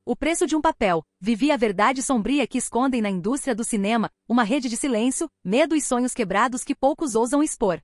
O preço de um papel. Vivi a verdade sombria que escondem na indústria do cinema, uma rede de silêncio, medo e sonhos quebrados que poucos ousam expor.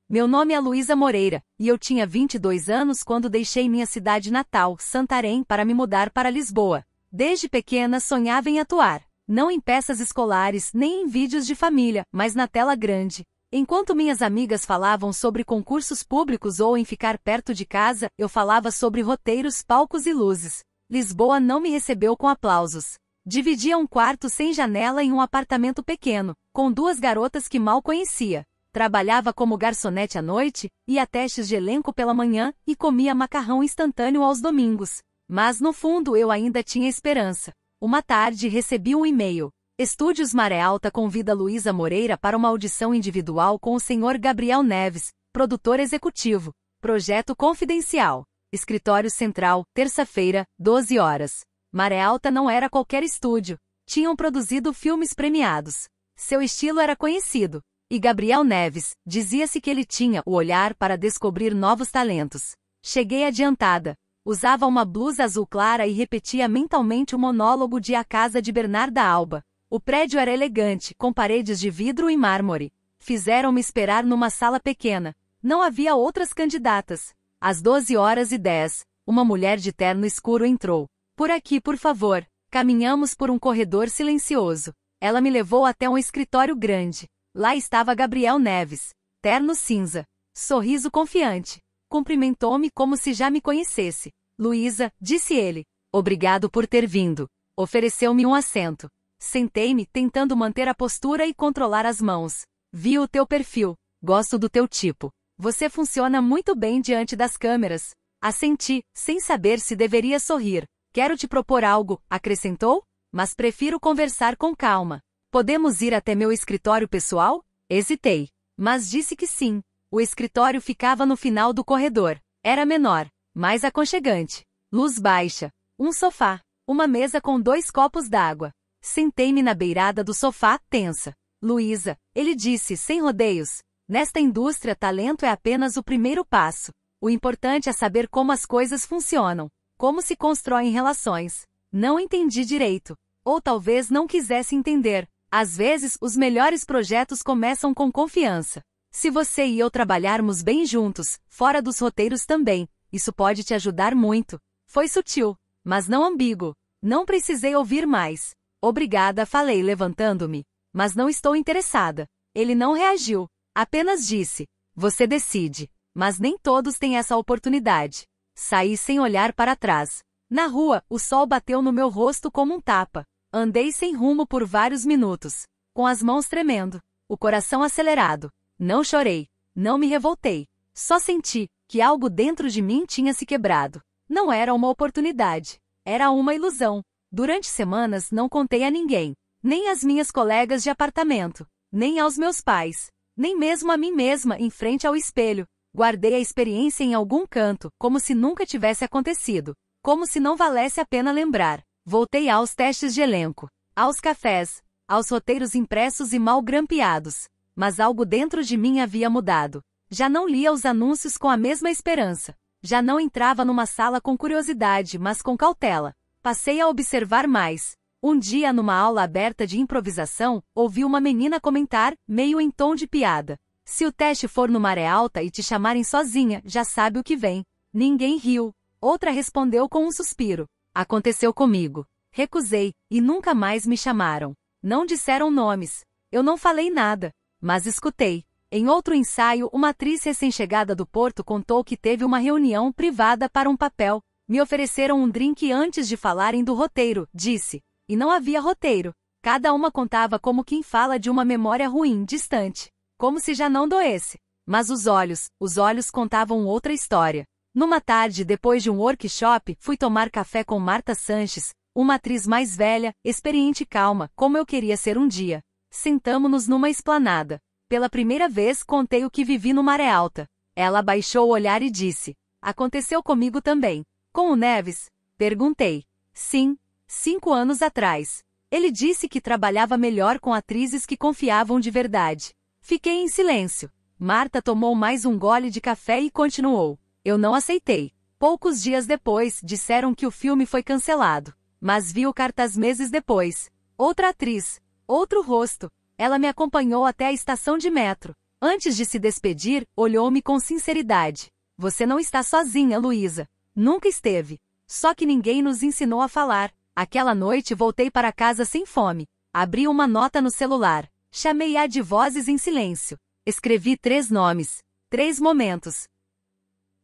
Meu nome é Luísa Moreira, e eu tinha 22 anos quando deixei minha cidade natal, Santarém, para me mudar para Lisboa. Desde pequena sonhava em atuar. Não em peças escolares, nem em vídeos de família, mas na tela grande. Enquanto minhas amigas falavam sobre concursos públicos ou em ficar perto de casa, eu falava sobre roteiros, palcos e luzes. Lisboa não me recebeu com aplausos. Dividia um quarto sem janela em um apartamento pequeno, com 2 garotas que mal conhecia. Trabalhava como garçonete à noite, ia a testes de elenco pela manhã e comia macarrão instantâneo aos domingos. Mas no fundo eu ainda tinha esperança. Uma tarde recebi um e-mail. Estúdios Maré Alta convida Luísa Moreira para uma audição individual com o Sr. Gabriel Neves, produtor executivo. Projeto confidencial. Escritório Central, terça-feira, 12 horas. Maré Alta não era qualquer estúdio. Tinham produzido filmes premiados. Seu estilo era conhecido. E Gabriel Neves, dizia-se que ele tinha o olhar para descobrir novos talentos. Cheguei adiantada. Usava uma blusa azul clara e repetia mentalmente o monólogo de A Casa de Bernarda Alba. O prédio era elegante, com paredes de vidro e mármore. Fizeram-me esperar numa sala pequena. Não havia outras candidatas. Às 12h10, uma mulher de terno escuro entrou. Por aqui, por favor. Caminhamos por um corredor silencioso. Ela me levou até um escritório grande. Lá estava Gabriel Neves. Terno cinza. Sorriso confiante. Cumprimentou-me como se já me conhecesse. Luísa, disse ele. Obrigado por ter vindo. Ofereceu-me um assento. Sentei-me, tentando manter a postura e controlar as mãos. Vi o teu perfil. Gosto do teu tipo. Você funciona muito bem diante das câmeras. Assenti, sem saber se deveria sorrir. Quero te propor algo, acrescentou? Mas prefiro conversar com calma. Podemos ir até meu escritório pessoal? Hesitei. Mas disse que sim. O escritório ficava no final do corredor. Era menor, mais aconchegante. Luz baixa. Um sofá. Uma mesa com 2 copos d'água. Sentei-me na beirada do sofá, tensa. Luísa, ele disse sem rodeios. Nesta indústria, talento é apenas o primeiro passo. O importante é saber como as coisas funcionam. Como se constroem relações. Não entendi direito. Ou talvez não quisesse entender. Às vezes, os melhores projetos começam com confiança. Se você e eu trabalharmos bem juntos, fora dos roteiros também, isso pode te ajudar muito. Foi sutil, mas não ambíguo. Não precisei ouvir mais. Obrigada, falei levantando-me. Mas não estou interessada. Ele não reagiu. Apenas disse. Você decide. Mas nem todos têm essa oportunidade. Saí sem olhar para trás. Na rua, o sol bateu no meu rosto como um tapa. Andei sem rumo por vários minutos. Com as mãos tremendo. O coração acelerado. Não chorei. Não me revoltei. Só senti que algo dentro de mim tinha se quebrado. Não era uma oportunidade. Era uma ilusão. Durante semanas não contei a ninguém. Nem às minhas colegas de apartamento. Nem aos meus pais. Nem mesmo a mim mesma em frente ao espelho. Guardei a experiência em algum canto, como se nunca tivesse acontecido. Como se não valesse a pena lembrar. Voltei aos testes de elenco. Aos cafés. Aos roteiros impressos e mal grampeados. Mas algo dentro de mim havia mudado. Já não lia os anúncios com a mesma esperança. Já não entrava numa sala com curiosidade, mas com cautela. Passei a observar mais. Um dia, numa aula aberta de improvisação, ouvi uma menina comentar, meio em tom de piada. Se o teste for no Maré Alta e te chamarem sozinha, já sabe o que vem. Ninguém riu. Outra respondeu com um suspiro. Aconteceu comigo. Recusei, e nunca mais me chamaram. Não disseram nomes. Eu não falei nada. Mas escutei. Em outro ensaio, uma atriz recém-chegada do Porto contou que teve uma reunião privada para um papel. Me ofereceram um drink antes de falarem do roteiro, disse. E não havia roteiro. Cada uma contava como quem fala de uma memória ruim, distante. Como se já não doesse. Mas os olhos contavam outra história. Numa tarde, depois de um workshop, fui tomar café com Marta Sanches, uma atriz mais velha, experiente e calma, como eu queria ser um dia. Sentamo-nos numa esplanada. Pela primeira vez contei o que vivi no Maré Alta. Ela abaixou o olhar e disse. Aconteceu comigo também. Com o Neves? Perguntei. Sim, 5 anos atrás. Ele disse que trabalhava melhor com atrizes que confiavam de verdade. Fiquei em silêncio. Marta tomou mais um gole de café e continuou. Eu não aceitei. Poucos dias depois, disseram que o filme foi cancelado. Mas vi o cartaz meses depois. Outra atriz. Outro rosto. Ela me acompanhou até a estação de metro. Antes de se despedir, olhou-me com sinceridade. Você não está sozinha, Luísa. Nunca esteve. Só que ninguém nos ensinou a falar. Aquela noite voltei para casa sem fome. Abri uma nota no celular. Chamei-a de Vozes em Silêncio. Escrevi 3 nomes. 3 momentos.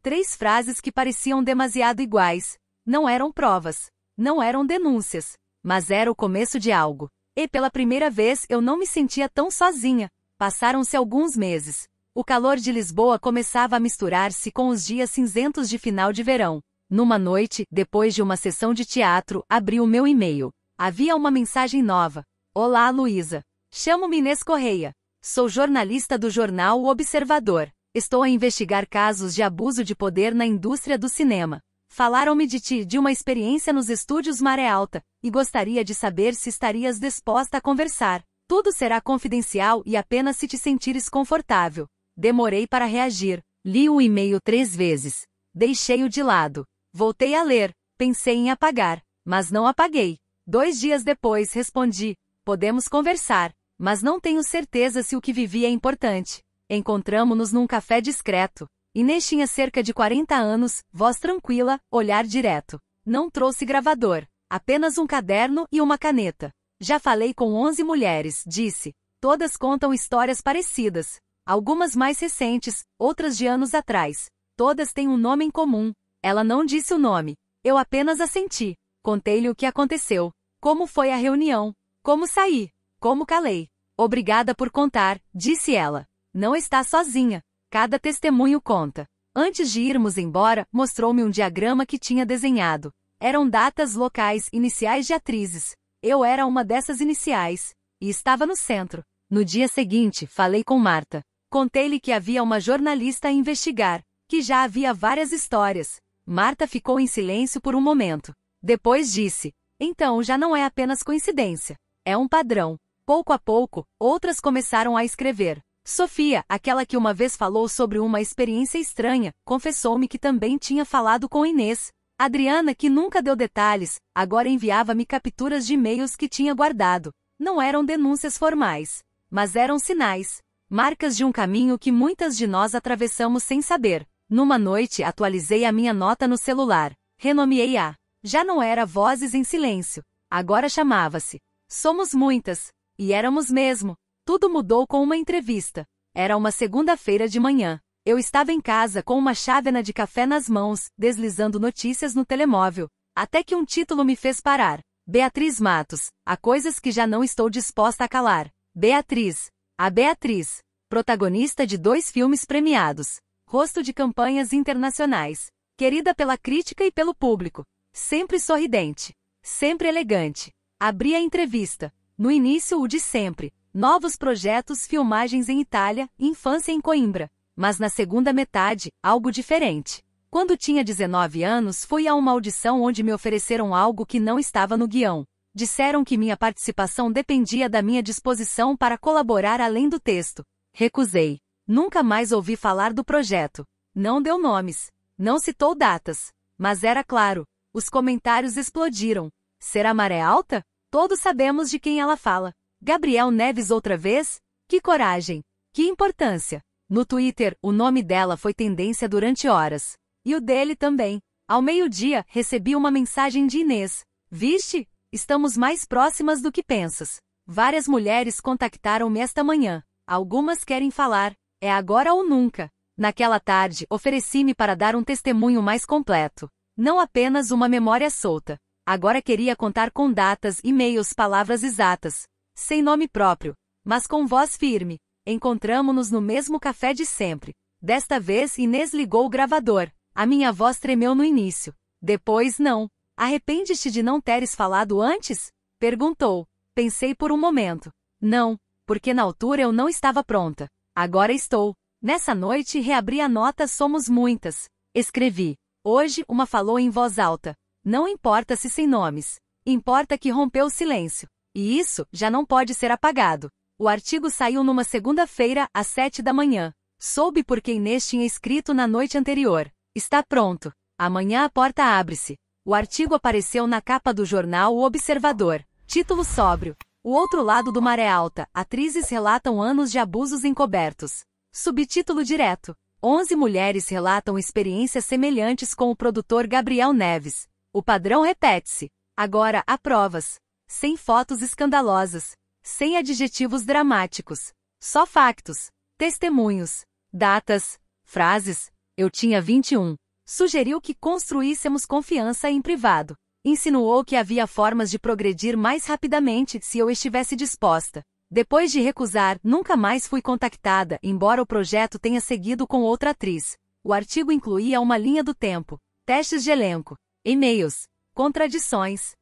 3 frases que pareciam demasiado iguais. Não eram provas. Não eram denúncias. Mas era o começo de algo. E pela primeira vez eu não me sentia tão sozinha. Passaram-se alguns meses. O calor de Lisboa começava a misturar-se com os dias cinzentos de final de verão. Numa noite, depois de uma sessão de teatro, abri o meu e-mail. Havia uma mensagem nova. Olá, Luísa. Chamo-me Inês Correia. Sou jornalista do jornal O Observador. Estou a investigar casos de abuso de poder na indústria do cinema. Falaram-me de ti, de uma experiência nos estúdios Maré Alta, e gostaria de saber se estarias disposta a conversar. Tudo será confidencial e apenas se te sentires confortável. Demorei para reagir. Li o e-mail 3 vezes. Deixei-o de lado. Voltei a ler. Pensei em apagar, mas não apaguei. 2 dias depois respondi. Podemos conversar, mas não tenho certeza se o que vivi é importante. Encontramo-nos num café discreto. Inês tinha cerca de 40 anos, voz tranquila, olhar direto. Não trouxe gravador, apenas um caderno e uma caneta. Já falei com 11 mulheres, disse. Todas contam histórias parecidas. Algumas mais recentes, outras de anos atrás. Todas têm um nome em comum. Ela não disse o nome. Eu apenas assenti. Contei-lhe o que aconteceu. Como foi a reunião. Como saí. Como calei. Obrigada por contar, disse ela. Não está sozinha. Cada testemunho conta. Antes de irmos embora, mostrou-me um diagrama que tinha desenhado. Eram datas, locais, iniciais de atrizes. Eu era uma dessas iniciais. E estava no centro. No dia seguinte, falei com Marta. Contei-lhe que havia uma jornalista a investigar. Que já havia várias histórias. Marta ficou em silêncio por um momento. Depois disse. Então já não é apenas coincidência. É um padrão. Pouco a pouco, outras começaram a escrever. Sofia, aquela que uma vez falou sobre uma experiência estranha, confessou-me que também tinha falado com Inês. Adriana, que nunca deu detalhes, agora enviava-me capturas de e-mails que tinha guardado. Não eram denúncias formais, mas eram sinais. Marcas de um caminho que muitas de nós atravessamos sem saber. Numa noite, atualizei a minha nota no celular. Renomeei-a. Já não era Vozes em Silêncio. Agora chamava-se Somos Muitas. E éramos mesmo. Tudo mudou com uma entrevista. Era uma segunda-feira de manhã. Eu estava em casa com uma chávena de café nas mãos, deslizando notícias no telemóvel. Até que um título me fez parar. Beatriz Matos. Há coisas que já não estou disposta a calar. Beatriz. A Beatriz. Protagonista de 2 filmes premiados. Rosto de campanhas internacionais. Querida pela crítica e pelo público. Sempre sorridente. Sempre elegante. Abri a entrevista. No início, o de sempre. Novos projetos, filmagens em Itália, infância em Coimbra. Mas na segunda metade, algo diferente. Quando tinha 19 anos, fui a uma audição onde me ofereceram algo que não estava no guião. Disseram que minha participação dependia da minha disposição para colaborar além do texto. Recusei. Nunca mais ouvi falar do projeto. Não deu nomes. Não citou datas. Mas era claro. Os comentários explodiram. Será Maré Alta? Todos sabemos de quem ela fala. Gabriel Neves outra vez? Que coragem! Que importância! No Twitter, o nome dela foi tendência durante horas. E o dele também. Ao meio-dia, recebi uma mensagem de Inês. Viste? Estamos mais próximas do que pensas. Várias mulheres contactaram-me esta manhã. Algumas querem falar. É agora ou nunca. Naquela tarde, ofereci-me para dar um testemunho mais completo. Não apenas uma memória solta. Agora queria contar com datas, e-mails, palavras exatas. Sem nome próprio, mas com voz firme. Encontramo-nos no mesmo café de sempre. Desta vez Inês ligou o gravador. A minha voz tremeu no início. Depois não. Arrependes-te de não teres falado antes? Perguntou. Pensei por um momento. Não, porque na altura eu não estava pronta. Agora estou. Nessa noite reabri a nota Somos Muitas. Escrevi. Hoje uma falou em voz alta. Não importa se sem nomes. Importa que rompeu o silêncio. E isso já não pode ser apagado. O artigo saiu numa segunda-feira, às 7 da manhã. Soube porque Inês tinha escrito na noite anterior. Está pronto. Amanhã a porta abre-se. O artigo apareceu na capa do jornal O Observador. Título sóbrio. O outro lado do Maré Alta. Atrizes relatam anos de abusos encobertos. Subtítulo direto. 11 mulheres relatam experiências semelhantes com o produtor Gabriel Neves. O padrão repete-se. Agora há provas. Sem fotos escandalosas. Sem adjetivos dramáticos. Só factos. Testemunhos. Datas. Frases. Eu tinha 21. Sugeriu que construíssemos confiança em privado. Insinuou que havia formas de progredir mais rapidamente se eu estivesse disposta. Depois de recusar, nunca mais fui contactada, embora o projeto tenha seguido com outra atriz. O artigo incluía uma linha do tempo, testes de elenco, e-mails, contradições,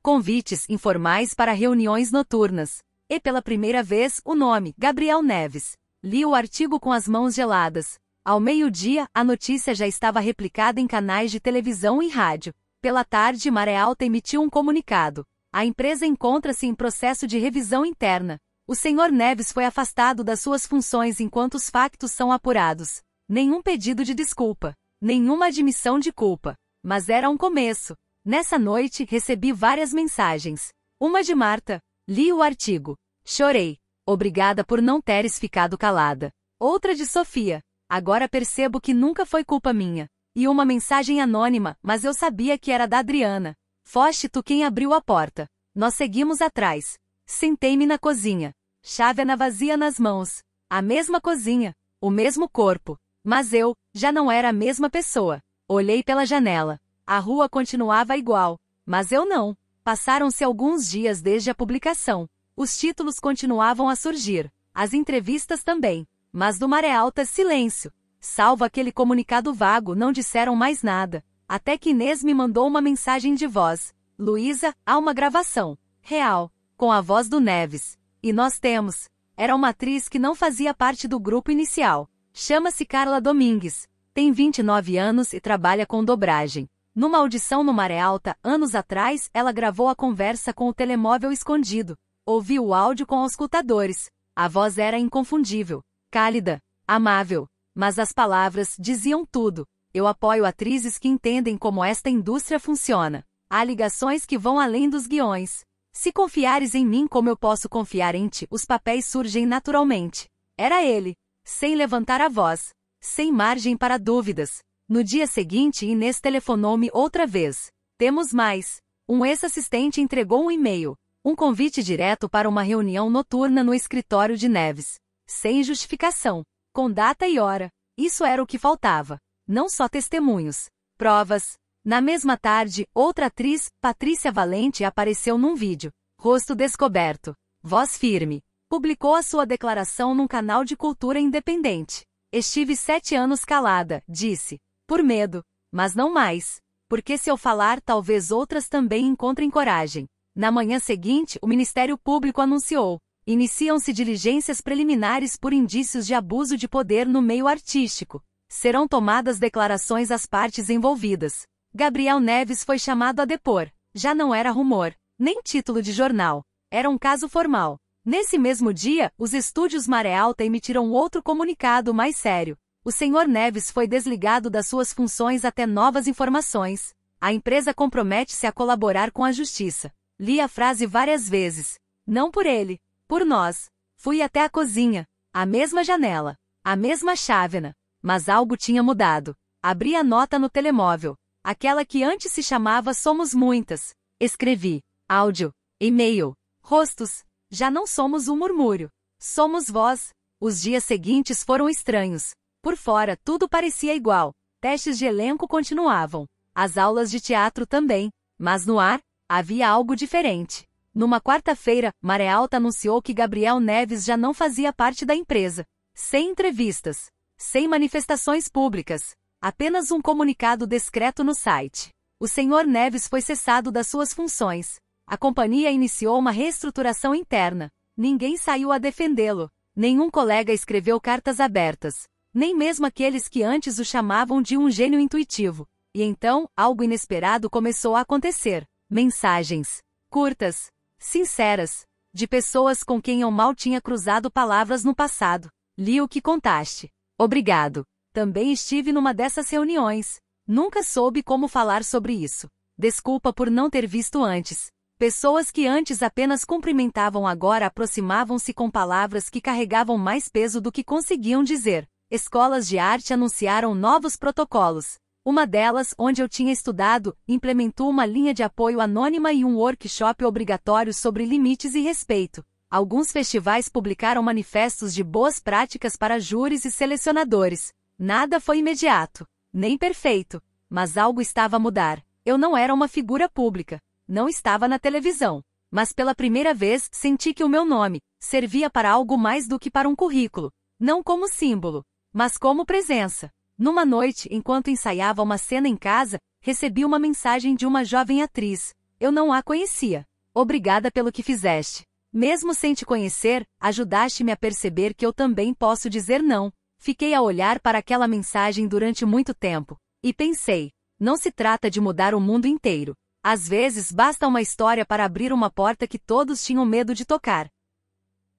convites informais para reuniões noturnas. E pela primeira vez, o nome, Gabriel Neves. Li o artigo com as mãos geladas. Ao meio-dia, a notícia já estava replicada em canais de televisão e rádio. Pela tarde, Maré Alta emitiu um comunicado. A empresa encontra-se em processo de revisão interna. O Sr. Neves foi afastado das suas funções enquanto os factos são apurados. Nenhum pedido de desculpa. Nenhuma admissão de culpa. Mas era um começo. Nessa noite, recebi várias mensagens. Uma de Marta. Li o artigo. Chorei. Obrigada por não teres ficado calada. Outra de Sofia. Agora percebo que nunca foi culpa minha. E uma mensagem anônima, mas eu sabia que era da Adriana. Foste tu quem abriu a porta. Nós seguimos atrás. Sentei-me na cozinha. Chávena vazia nas mãos. A mesma cozinha. O mesmo corpo. Mas eu, já não era a mesma pessoa. Olhei pela janela. A rua continuava igual. Mas eu não. Passaram-se alguns dias desde a publicação. Os títulos continuavam a surgir. As entrevistas também. Mas do Maré Alta silêncio. Salvo aquele comunicado vago, não disseram mais nada. Até que Inês me mandou uma mensagem de voz. Luísa, há uma gravação. Real. Com a voz do Neves. E nós temos. Era uma atriz que não fazia parte do grupo inicial. Chama-se Carla Domingues. Tem 29 anos e trabalha com dobragem. Numa audição no Maré Alta, anos atrás, ela gravou a conversa com o telemóvel escondido. Ouvi o áudio com auscultadores. A voz era inconfundível. Cálida. Amável. Mas as palavras diziam tudo. Eu apoio atrizes que entendem como esta indústria funciona. Há ligações que vão além dos guiões. Se confiares em mim como eu posso confiar em ti, os papéis surgem naturalmente. Era ele. Sem levantar a voz. Sem margem para dúvidas. No dia seguinte, Inês telefonou-me outra vez. Temos mais. Um ex-assistente entregou um e-mail. Um convite direto para uma reunião noturna no escritório de Neves. Sem justificação. Com data e hora. Isso era o que faltava. Não só testemunhos. Provas. Na mesma tarde, outra atriz, Patrícia Valente, apareceu num vídeo. Rosto descoberto. Voz firme. Publicou a sua declaração num canal de cultura independente. Estive 7 anos calada, disse. Por medo. Mas não mais. Porque se eu falar, talvez outras também encontrem coragem. Na manhã seguinte, o Ministério Público anunciou. Iniciam-se diligências preliminares por indícios de abuso de poder no meio artístico. Serão tomadas declarações às partes envolvidas. Gabriel Neves foi chamado a depor. Já não era rumor, nem título de jornal. Era um caso formal. Nesse mesmo dia, os estúdios Maré Alta emitiram outro comunicado mais sério. O Sr. Neves foi desligado das suas funções até novas informações. A empresa compromete-se a colaborar com a justiça. Li a frase várias vezes. Não por ele. Por nós. Fui até a cozinha. A mesma janela. A mesma chávena. Mas algo tinha mudado. Abri a nota no telemóvel. Aquela que antes se chamava Somos Muitas. Escrevi. Áudio. E-mail. Rostos. Já não somos um murmúrio. Somos voz. Os dias seguintes foram estranhos. Por fora, tudo parecia igual. Testes de elenco continuavam. As aulas de teatro também. Mas no ar, havia algo diferente. Numa quarta-feira, Maré Alta anunciou que Gabriel Neves já não fazia parte da empresa. Sem entrevistas. Sem manifestações públicas. Apenas um comunicado discreto no site. O Sr. Neves foi cessado das suas funções. A companhia iniciou uma reestruturação interna. Ninguém saiu a defendê-lo. Nenhum colega escreveu cartas abertas. Nem mesmo aqueles que antes o chamavam de um gênio intuitivo. E então, algo inesperado começou a acontecer. Mensagens. Curtas. Sinceras. De pessoas com quem eu mal tinha cruzado palavras no passado. Li o que contaste. Obrigado. Também estive numa dessas reuniões. Nunca soube como falar sobre isso. Desculpa por não ter visto antes. Pessoas que antes apenas cumprimentavam agora aproximavam-se com palavras que carregavam mais peso do que conseguiam dizer. Escolas de arte anunciaram novos protocolos. Uma delas, onde eu tinha estudado, implementou uma linha de apoio anônima e um workshop obrigatório sobre limites e respeito. Alguns festivais publicaram manifestos de boas práticas para júris e selecionadores. Nada foi imediato, nem perfeito, mas algo estava a mudar. Eu não era uma figura pública. Não estava na televisão, mas pela primeira vez senti que o meu nome servia para algo mais do que para um currículo, não como símbolo, mas como presença. Numa noite, enquanto ensaiava uma cena em casa, recebi uma mensagem de uma jovem atriz. Eu não a conhecia. Obrigada pelo que fizeste. Mesmo sem te conhecer, ajudaste-me a perceber que eu também posso dizer não. Fiquei a olhar para aquela mensagem durante muito tempo, e pensei, não se trata de mudar o mundo inteiro. Às vezes basta uma história para abrir uma porta que todos tinham medo de tocar.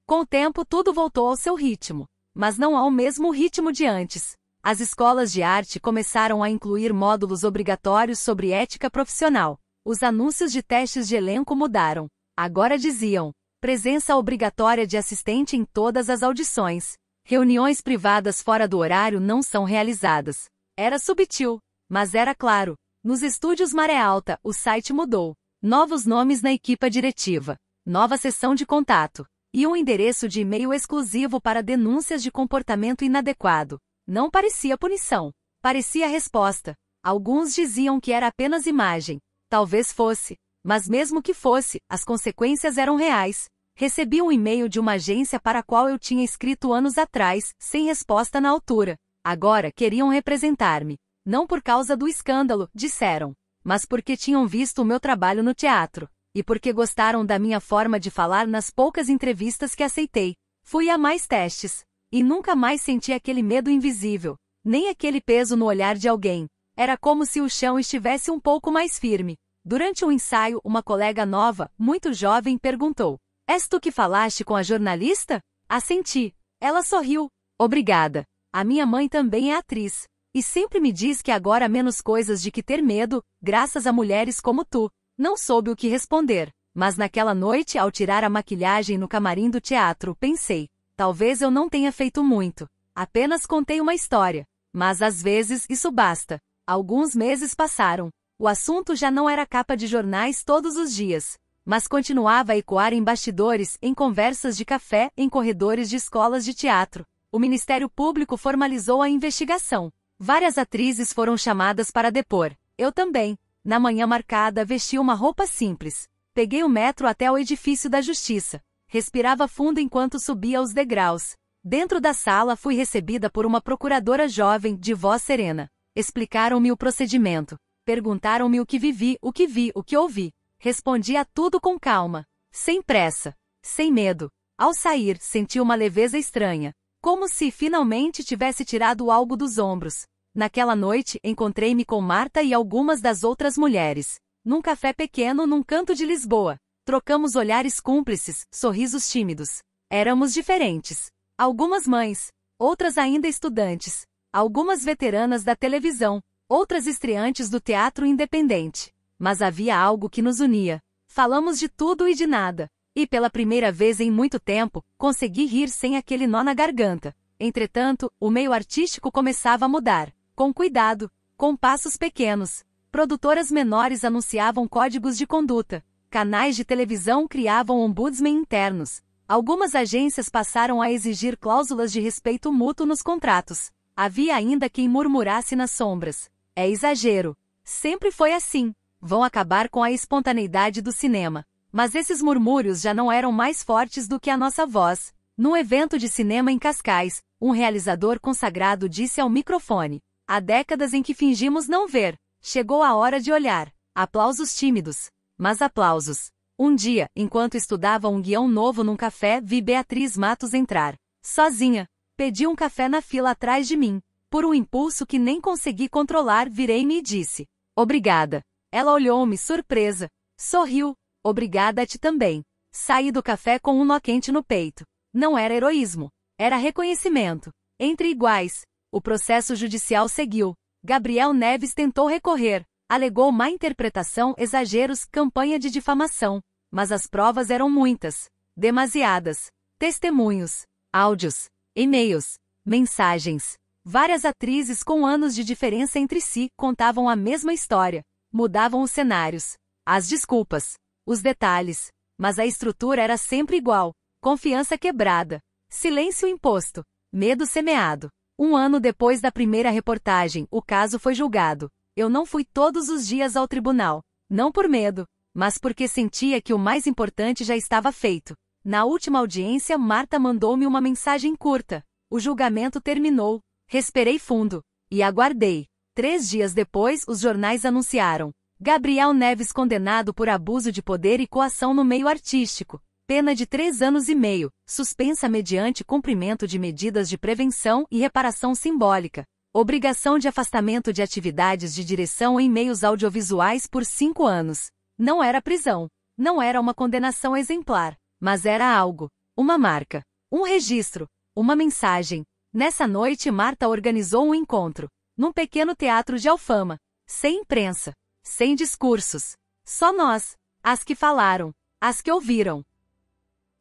Com o tempo tudo voltou ao seu ritmo, mas não ao mesmo ritmo de antes. As escolas de arte começaram a incluir módulos obrigatórios sobre ética profissional. Os anúncios de testes de elenco mudaram. Agora diziam, presença obrigatória de assistente em todas as audições. Reuniões privadas fora do horário não são realizadas. Era sutil, mas era claro. Nos estúdios Maré Alta, o site mudou. Novos nomes na equipa diretiva. Nova seção de contato. E um endereço de e-mail exclusivo para denúncias de comportamento inadequado. Não parecia punição. Parecia resposta. Alguns diziam que era apenas imagem. Talvez fosse. Mas mesmo que fosse, as consequências eram reais. Recebi um e-mail de uma agência para a qual eu tinha escrito anos atrás, sem resposta na altura. Agora queriam representar-me. Não por causa do escândalo, disseram, mas porque tinham visto o meu trabalho no teatro, e porque gostaram da minha forma de falar nas poucas entrevistas que aceitei. Fui a mais testes, e nunca mais senti aquele medo invisível, nem aquele peso no olhar de alguém. Era como se o chão estivesse um pouco mais firme. Durante um ensaio, uma colega nova, muito jovem, perguntou, és tu que falaste com a jornalista? Assenti. Ela sorriu. Obrigada. A minha mãe também é atriz. E sempre me diz que agora há menos coisas de que ter medo, graças a mulheres como tu. Não soube o que responder, mas naquela noite, ao tirar a maquilhagem no camarim do teatro, pensei, talvez eu não tenha feito muito. Apenas contei uma história. Mas às vezes isso basta. Alguns meses passaram. O assunto já não era capa de jornais todos os dias, mas continuava a ecoar em bastidores, em conversas de café, em corredores de escolas de teatro. O Ministério Público formalizou a investigação. Várias atrizes foram chamadas para depor. Eu também. Na manhã marcada, vesti uma roupa simples. Peguei o metro até o edifício da Justiça. Respirava fundo enquanto subia os degraus. Dentro da sala fui recebida por uma procuradora jovem, de voz serena. Explicaram-me o procedimento. Perguntaram-me o que vivi, o que vi, o que ouvi. Respondi a tudo com calma. Sem pressa. Sem medo. Ao sair, senti uma leveza estranha. Como se finalmente tivesse tirado algo dos ombros. Naquela noite, encontrei-me com Marta e algumas das outras mulheres. Num café pequeno num canto de Lisboa. Trocamos olhares cúmplices, sorrisos tímidos. Éramos diferentes. Algumas mães. Outras ainda estudantes. Algumas veteranas da televisão. Outras estreantes do teatro independente. Mas havia algo que nos unia. Falamos de tudo e de nada. E pela primeira vez em muito tempo, consegui rir sem aquele nó na garganta. Entretanto, o meio artístico começava a mudar. Com cuidado. Com passos pequenos. Produtoras menores anunciavam códigos de conduta. Canais de televisão criavam ombudsmen internos. Algumas agências passaram a exigir cláusulas de respeito mútuo nos contratos. Havia ainda quem murmurasse nas sombras. É exagero. Sempre foi assim. Vão acabar com a espontaneidade do cinema. Mas esses murmúrios já não eram mais fortes do que a nossa voz. Num evento de cinema em Cascais, um realizador consagrado disse ao microfone: há décadas em que fingimos não ver. Chegou a hora de olhar. Aplausos tímidos. Mas aplausos. Um dia, enquanto estudava um guião novo num café, vi Beatriz Matos entrar. Sozinha. Pedi um café na fila atrás de mim. Por um impulso que nem consegui controlar, virei-me e disse: obrigada. Ela olhou-me surpresa. Sorriu. Obrigada a ti também. Saí do café com um nó quente no peito. Não era heroísmo. Era reconhecimento. Entre iguais. O processo judicial seguiu. Gabriel Neves tentou recorrer, alegou má interpretação, exageros, campanha de difamação. Mas as provas eram muitas, demasiadas. Testemunhos, áudios, e-mails, mensagens. Várias atrizes com anos de diferença entre si contavam a mesma história. Mudavam os cenários, as desculpas, os detalhes. Mas a estrutura era sempre igual. Confiança quebrada. Silêncio imposto. Medo semeado. 1 ano depois da primeira reportagem, o caso foi julgado. Eu não fui todos os dias ao tribunal. Não por medo, mas porque sentia que o mais importante já estava feito. Na última audiência, Marta mandou-me uma mensagem curta. O julgamento terminou. Respirei fundo. E aguardei. 3 dias depois, os jornais anunciaram: Gabriel Neves condenado por abuso de poder e coação no meio artístico. Pena de 3 anos e meio, suspensa mediante cumprimento de medidas de prevenção e reparação simbólica. Obrigação de afastamento de atividades de direção em meios audiovisuais por 5 anos. Não era prisão. Não era uma condenação exemplar. Mas era algo. Uma marca. Um registro. Uma mensagem. Nessa noite, Marta organizou um encontro. Num pequeno teatro de Alfama. Sem imprensa. Sem discursos. Só nós. As que falaram. As que ouviram.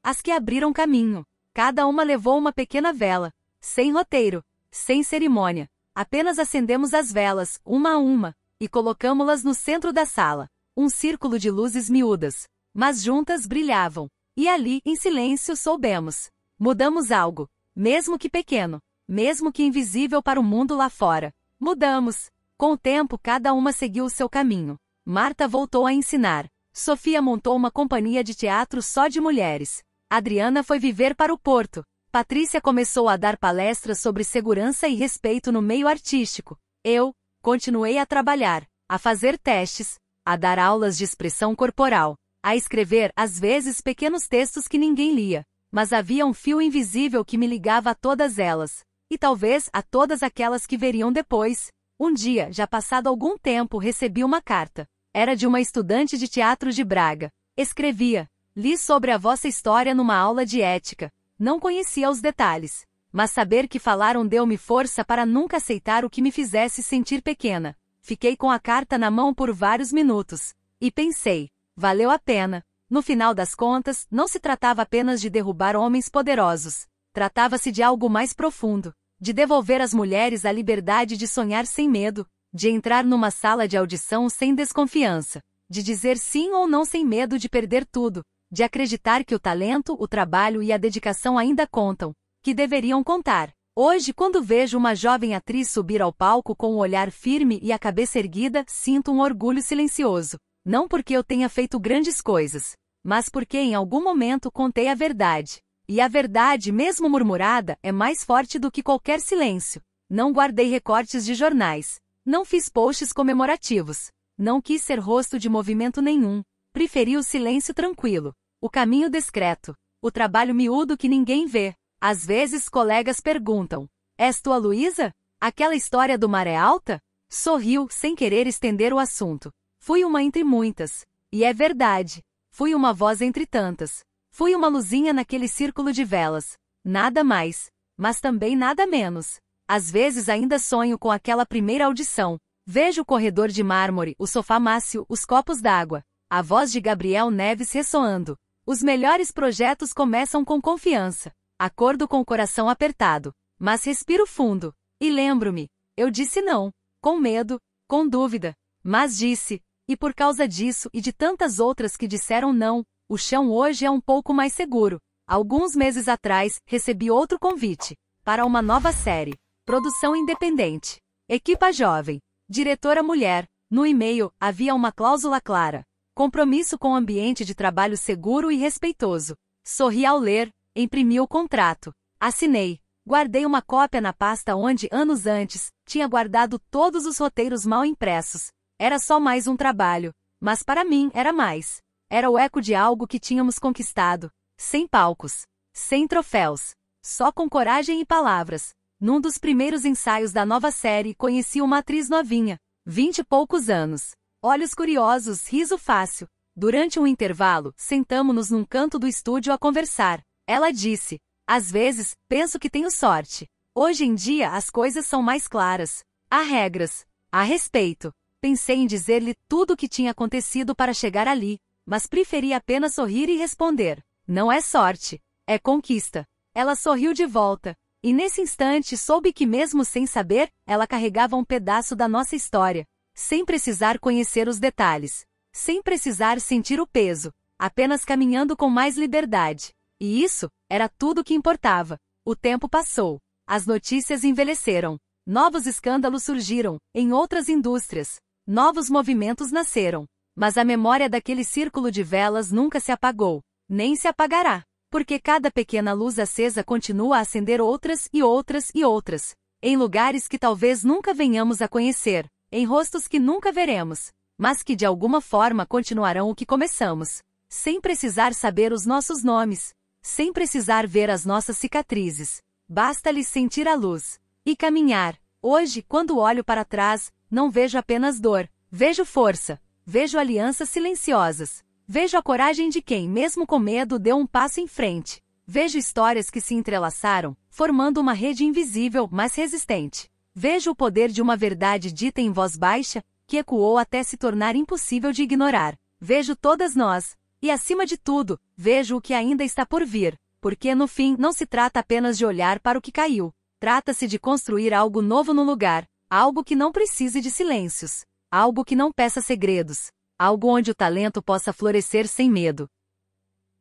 As que abriram caminho. Cada uma levou uma pequena vela. Sem roteiro. Sem cerimônia. Apenas acendemos as velas, uma a uma, e colocamo-las no centro da sala. Um círculo de luzes miúdas. Mas juntas brilhavam. E ali, em silêncio, soubemos. Mudamos algo. Mesmo que pequeno. Mesmo que invisível para o mundo lá fora. Mudamos. Com o tempo, cada uma seguiu o seu caminho. Marta voltou a ensinar. Sofia montou uma companhia de teatro só de mulheres. Adriana foi viver para o Porto. Patrícia começou a dar palestras sobre segurança e respeito no meio artístico. Eu continuei a trabalhar, a fazer testes, a dar aulas de expressão corporal, a escrever, às vezes, pequenos textos que ninguém lia. Mas havia um fio invisível que me ligava a todas elas. E talvez a todas aquelas que veriam depois. Um dia, já passado algum tempo, recebi uma carta. Era de uma estudante de teatro de Braga. Escrevia: li sobre a vossa história numa aula de ética. Não conhecia os detalhes. Mas saber que falaram deu-me força para nunca aceitar o que me fizesse sentir pequena. Fiquei com a carta na mão por vários minutos. E pensei: valeu a pena. No final das contas, não se tratava apenas de derrubar homens poderosos. Tratava-se de algo mais profundo. De devolver às mulheres a liberdade de sonhar sem medo. De entrar numa sala de audição sem desconfiança. De dizer sim ou não sem medo de perder tudo. De acreditar que o talento, o trabalho e a dedicação ainda contam. Que deveriam contar. Hoje, quando vejo uma jovem atriz subir ao palco com um olhar firme e a cabeça erguida, sinto um orgulho silencioso. Não porque eu tenha feito grandes coisas, mas porque em algum momento contei a verdade. E a verdade, mesmo murmurada, é mais forte do que qualquer silêncio. Não guardei recortes de jornais. Não fiz posts comemorativos. Não quis ser rosto de movimento nenhum. Preferi o silêncio tranquilo. O caminho discreto. O trabalho miúdo que ninguém vê. Às vezes colegas perguntam: és tu a Luísa? Aquela história do Maré Alta? Sorriu, sem querer estender o assunto. Fui uma entre muitas. E é verdade. Fui uma voz entre tantas. Fui uma luzinha naquele círculo de velas. Nada mais. Mas também nada menos. Às vezes ainda sonho com aquela primeira audição. Vejo o corredor de mármore, o sofá mácio, os copos d'água. A voz de Gabriel Neves ressoando. Os melhores projetos começam com confiança. Acordo com o coração apertado. Mas respiro fundo. E lembro-me. Eu disse não. Com medo. Com dúvida. Mas disse. E por causa disso e de tantas outras que disseram não, o chão hoje é um pouco mais seguro. Alguns meses atrás, recebi outro convite. Para uma nova série. Produção independente. Equipa jovem. Diretora mulher. No e-mail, havia uma cláusula clara. Compromisso com ambiente de trabalho seguro e respeitoso. Sorri ao ler, imprimi o contrato. Assinei. Guardei uma cópia na pasta onde, anos antes, tinha guardado todos os roteiros mal impressos. Era só mais um trabalho. Mas para mim era mais. Era o eco de algo que tínhamos conquistado. Sem palcos. Sem troféus. Só com coragem e palavras. Num dos primeiros ensaios da nova série, conheci uma atriz novinha. 20 e poucos anos. Olhos curiosos, riso fácil. Durante um intervalo, sentamo-nos num canto do estúdio a conversar. Ela disse: às vezes, penso que tenho sorte. Hoje em dia as coisas são mais claras. Há regras. A respeito. Pensei em dizer-lhe tudo o que tinha acontecido para chegar ali, mas preferi apenas sorrir e responder: não é sorte, é conquista. Ela sorriu de volta, e nesse instante soube que mesmo sem saber, ela carregava um pedaço da nossa história, sem precisar conhecer os detalhes, sem precisar sentir o peso, apenas caminhando com mais liberdade. E isso era tudo o que importava. O tempo passou, as notícias envelheceram, novos escândalos surgiram, em outras indústrias, novos movimentos nasceram, mas a memória daquele círculo de velas nunca se apagou, nem se apagará. Porque cada pequena luz acesa continua a acender outras e outras e outras, em lugares que talvez nunca venhamos a conhecer, em rostos que nunca veremos, mas que de alguma forma continuarão o que começamos, sem precisar saber os nossos nomes, sem precisar ver as nossas cicatrizes. Basta-lhe sentir a luz e caminhar. Hoje, quando olho para trás, não vejo apenas dor, vejo força, vejo alianças silenciosas. Vejo a coragem de quem, mesmo com medo, deu um passo em frente. Vejo histórias que se entrelaçaram, formando uma rede invisível, mas resistente. Vejo o poder de uma verdade dita em voz baixa, que ecoou até se tornar impossível de ignorar. Vejo todas nós, e acima de tudo, vejo o que ainda está por vir, porque no fim não se trata apenas de olhar para o que caiu. Trata-se de construir algo novo no lugar, algo que não precise de silêncios, algo que não peça segredos. Algo onde o talento possa florescer sem medo.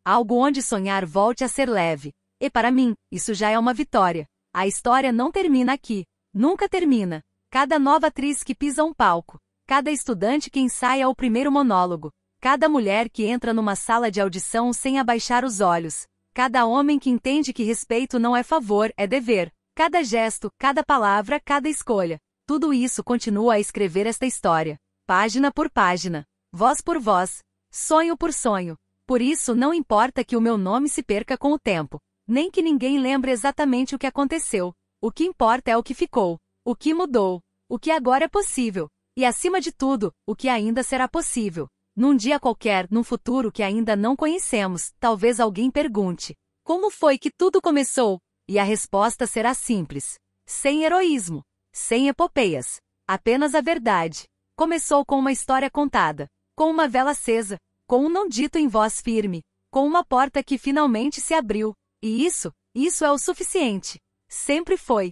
Algo onde sonhar volte a ser leve. E para mim, isso já é uma vitória. A história não termina aqui. Nunca termina. Cada nova atriz que pisa um palco. Cada estudante que ensaia o primeiro monólogo. Cada mulher que entra numa sala de audição sem abaixar os olhos. Cada homem que entende que respeito não é favor, é dever. Cada gesto, cada palavra, cada escolha. Tudo isso continua a escrever esta história. Página por página. Voz por voz, sonho por sonho. Por isso não importa que o meu nome se perca com o tempo, nem que ninguém lembre exatamente o que aconteceu. O que importa é o que ficou, o que mudou, o que agora é possível, e acima de tudo, o que ainda será possível. Num dia qualquer, num futuro que ainda não conhecemos, talvez alguém pergunte: como foi que tudo começou? E a resposta será simples. Sem heroísmo, sem epopeias, apenas a verdade. Começou com uma história contada. Com uma vela acesa, com um não dito em voz firme, com uma porta que finalmente se abriu. E isso é o suficiente. Sempre foi.